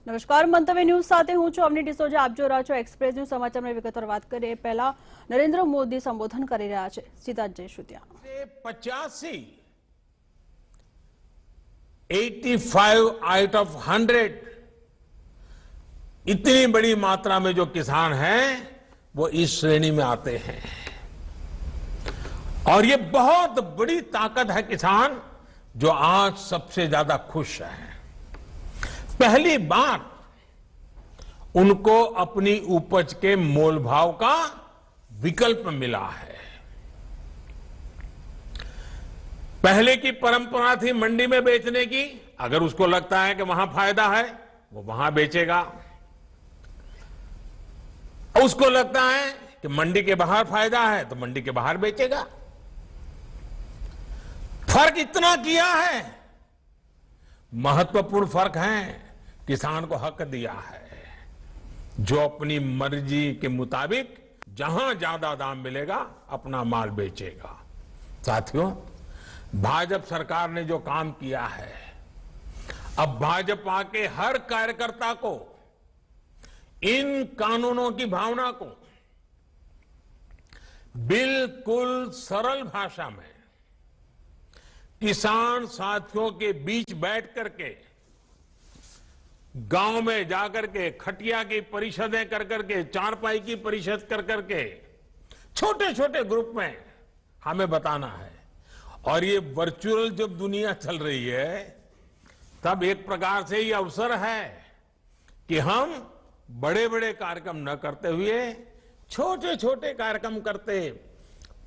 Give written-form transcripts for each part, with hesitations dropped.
નમસ્કાર, મંતવ્ય ન્યૂઝ સાથે હું છું અવની ડિસોજા. આપ જો રહ્યા છો એક્સપ્રેસ ન્યૂઝ સમાચારની વિગતવાર વાત કરીએ. પહેલા નરેન્દ્ર મોદી સંબોધન કરી રહ્યા છે, સીધા જ જઈશું ત્યાં. 85 आउट ऑफ 100 इतनी बड़ी मात्रा में जो किसान हैं वो इस श्रेणी में आते हैं और ये बहुत बड़ी ताकत है किसान जो आज सबसे ज्यादा खुश है. पहली बार उनको अपनी उपज के मोल भाव का विकल्प मिला है. पहले की परंपरा थी मंडी में बेचने की. अगर उसको लगता है कि वहां फायदा है वो वहां बेचेगा. उसको लगता है कि मंडी के बाहर फायदा है तो मंडी के बाहर बेचेगा. फर्क इतना किया है, महत्वपूर्ण फर्क है. किसान को हक दिया है जो अपनी मर्जी के मुताबिक जहां ज्यादा दाम मिलेगा अपना माल बेचेगा. साथियों, भाजपा सरकार ने जो काम किया है, अब भाजपा के हर कार्यकर्ता को इन कानूनों की भावना को बिल्कुल सरल भाषा में किसान साथियों के बीच बैठ करके, गांव में जाकर के, खटिया की परिषदें कर करके, चारपाई की परिषद कर करके, छोटे छोटे ग्रुप में हमें बताना है. और ये वर्चुअल जब दुनिया चल रही है तब एक प्रकार से ये अवसर है कि हम बड़े बड़े कार्यक्रम न करते हुए छोटे छोटे कार्यक्रम करते.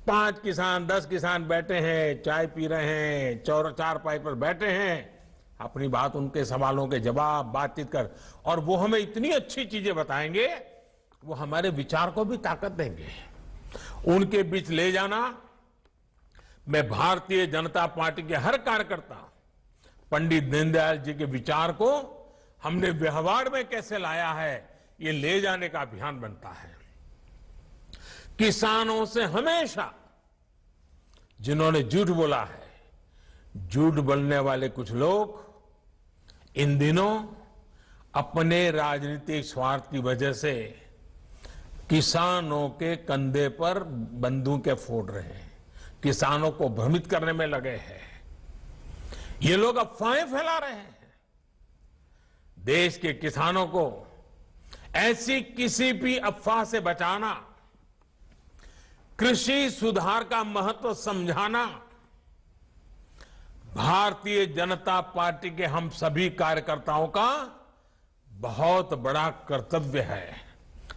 5 किसान 10 किसान बैठे हैं, चाय पी रहे हैं, चारपाई पर बैठे हैं, अपनी बात, उनके सवालों के जवाब, बातचीत कर, और वो हमें इतनी अच्छी चीजें बताएंगे, वो हमारे विचार को भी ताकत देंगे. उनके बीच ले जाना. मैं भारतीय जनता पार्टी के हर कार्यकर्ता, पंडित दीनदयाल जी के विचार को हमने व्यवहार में कैसे लाया है, ये ले जाने का अभियान बनता है. किसानों से हमेशा जिन्होंने झूठ बोला है, झूठ बोलने वाले कुछ लोग इन दिनों अपने राजनीतिक स्वार्थ की वजह से किसानों के कंधे पर बंदूकें फोड़ रहे हैं, किसानों को भ्रमित करने में लगे हैं. ये लोग अफवाहें फैला रहे हैं. देश के किसानों को ऐसी किसी भी अफवाह से बचाना, कृषि सुधार का महत्व समझाना भारतीय जनता पार्टी के हम सभी कार्यकर्ताओं का बहुत बड़ा कर्तव्य है,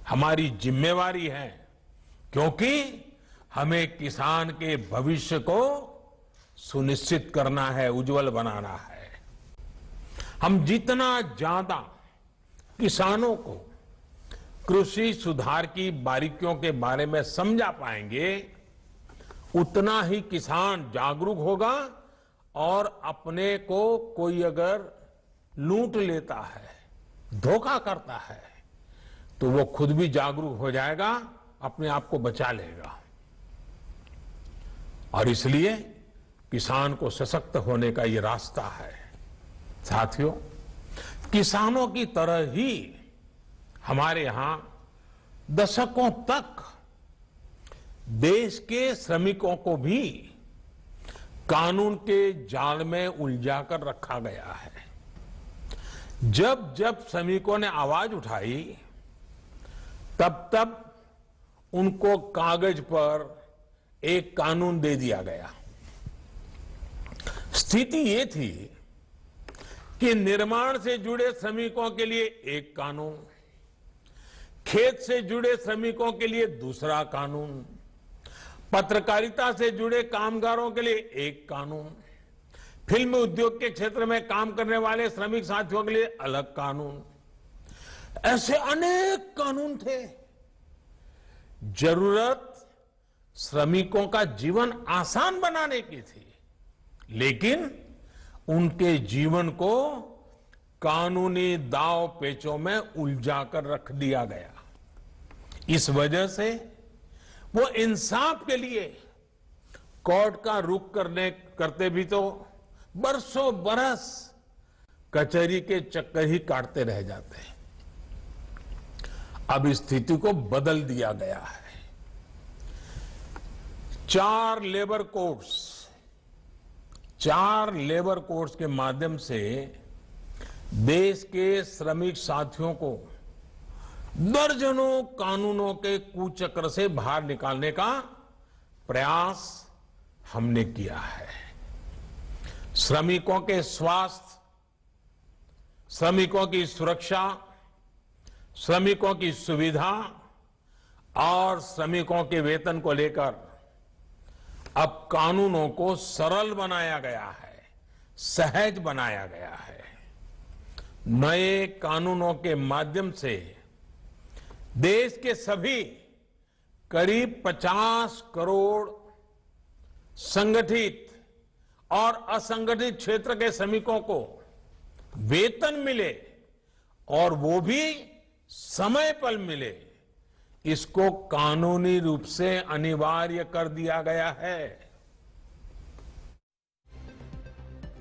हमारी जिम्मेवारी है. क्योंकि हमें किसान के भविष्य को सुनिश्चित करना है, उज्जवल बनाना है. हम जितना ज्यादा किसानों को कृषि सुधार की बारीकियों के बारे में समझा पाएंगे, उतना ही किसान जागरूक होगा. और अपने को कोई अगर लूट लेता है, धोखा करता है, तो वो खुद भी जागरूक हो जाएगा, अपने आप को बचा लेगा. और इसलिए किसान को सशक्त होने का ये रास्ता है. साथियों, किसानों की तरह ही हमारे यहां दशकों तक देश के श्रमिकों को भी कानून के जाल में उलझाकर रखा गया है. जब जब श्रमिकों ने आवाज उठाई, तब तब उनको कागज पर एक कानून दे दिया गया. स्थिति ये थी कि निर्माण से जुड़े श्रमिकों के लिए एक कानून, खेत से जुड़े श्रमिकों के लिए दूसरा कानून, पत्रकारिता से जुड़े कामगारों के लिए एक कानून, फिल्म उद्योग के क्षेत्र में काम करने वाले श्रमिक साथियों के लिए अलग कानून. ऐसे अनेक कानून थे. जरूरत श्रमिकों का जीवन आसान बनाने की थी, लेकिन उनके जीवन को कानूनी दांव पेचों में उलझाकर रख दिया गया. इस वजह से वो इंसाफ के लिए कोर्ट का रुख करते भी तो बरसों बरस कचहरी के चक्कर ही काटते रह जाते हैं। अब इस स्थिति को बदल दिया गया है। 4 लेबर कोड्स के माध्यम से देश के श्रमिक साथियों को दर्जनों कानूनों के कुचक्र से बाहर निकालने का प्रयास हमने किया है। श्रमिकों के स्वास्थ्य, श्रमिकों की सुरक्षा, श्रमिकों की सुविधा और श्रमिकों के वेतन को लेकर अब कानूनों को सरल बनाया गया है, सहज बनाया गया है। नए कानूनों के माध्यम से देश के सभी करीब 50 करोड़ संगठित और असंगठित क्षेत्र के श्रमिकों को वेतन मिले और वो भी समय पर मिले, इसको कानूनी रूप से अनिवार्य कर दिया गया है।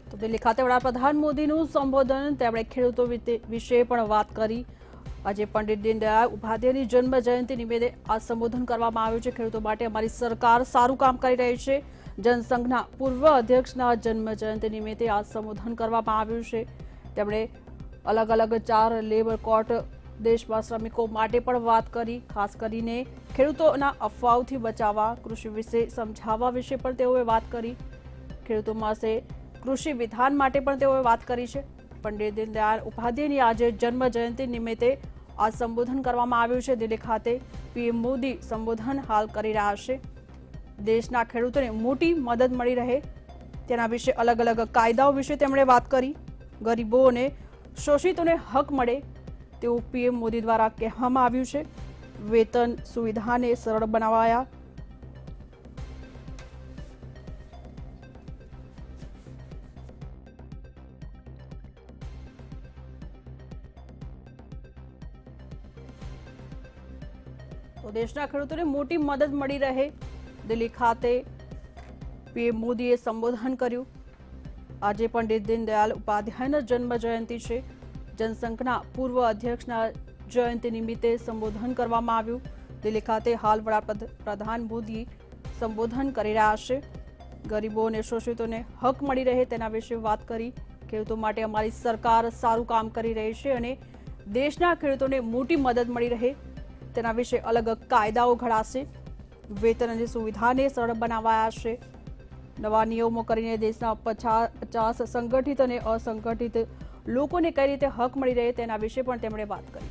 તો દિલ્હી ખાતે વડાપ્રધાન મોદીનું સંબોધન, તેમણે ખેડૂતો વિશે પણ વાત કરી। આજે પંડિત દીનદયાળ ઉપાધ્યાયની જન્મ જયંતિ નિમિત્તે આ સંબોધન કરવામાં આવ્યું છે। ખેડૂતો માટે અમારી સરકાર સારું કામ કરી રહી છે। જનસંઘના પૂર્વ અધ્યક્ષના જન્મ જયંતિ નિમિત્તે આ સંબોધન કરવામાં આવ્યું છે। તેમણે અલગ અલગ 4 લેબર કોર્ટ દેશમાં શ્રમિકો માટે પણ વાત કરી। ખાસ કરીને ખેડૂતોના અફવાઓથી બચાવવા, કૃષિ વિશે સમજાવવા વિશે પણ તેઓએ વાત કરી। ખેડૂતો પાસે કૃષિ વિધાન માટે પણ તેઓએ વાત કરી છે। પંડિત દીનદયાળ ઉપાધ્યાયની આજે જન્મ જયંતિ નિમિત્તે આ સંબોધન કરવામાં આવ્યું છે। દિલ્હી ખાતે પીએમ મોદી સંબોધન હાલ કરી રહ્યા છે। દેશના ખેડૂતોને મોટી મદદ મળી રહે તેના વિશે અલગ અલગ કાયદાઓ વિશે તેમણે વાત કરી। ગરીબો અને શોષિતોને હક મળે તેવું પીએમ મોદી દ્વારા કહેવામાં આવ્યું છે। વેતન સુવિધાને સરળ બનાવાયા। તો દેશના ખેડૂતોને મોટી મદદ મળી રહે દિલ્હી ખાતે પીએમ મોદીએ સંબોધન કર્યું। આજે પંડિત દીનદયાળ ઉપાધ્યાયના જન્મ જયંતિ છે। જનસંઘના પૂર્વ અધ્યક્ષના જયંતિ નિમિત્તે સંબોધન કરવામાં આવ્યું। દિલ્હી ખાતે હાલ વડાપ્રધાન મોદી સંબોધન કરી રહ્યા છે। ગરીબો અને શોષિતોને હક મળી રહે તેના વિશે વાત કરી। ખેડૂતો માટે અમારી સરકાર સારું કામ કરી રહી છે અને દેશના ખેડૂતોને મોટી મદદ મળી રહે તેના વિશે અલગ કાયદાઓ ઘડાશે। વેતન અને સુવિધાને સરળ બનાવાયા છે। નવા નિયમો કરીને દેશના 50 સંગઠિત અને અસંગઠિત લોકોને કઈ રીતે હક મળી રહે તેના વિશે પણ તેમણે વાત કરી।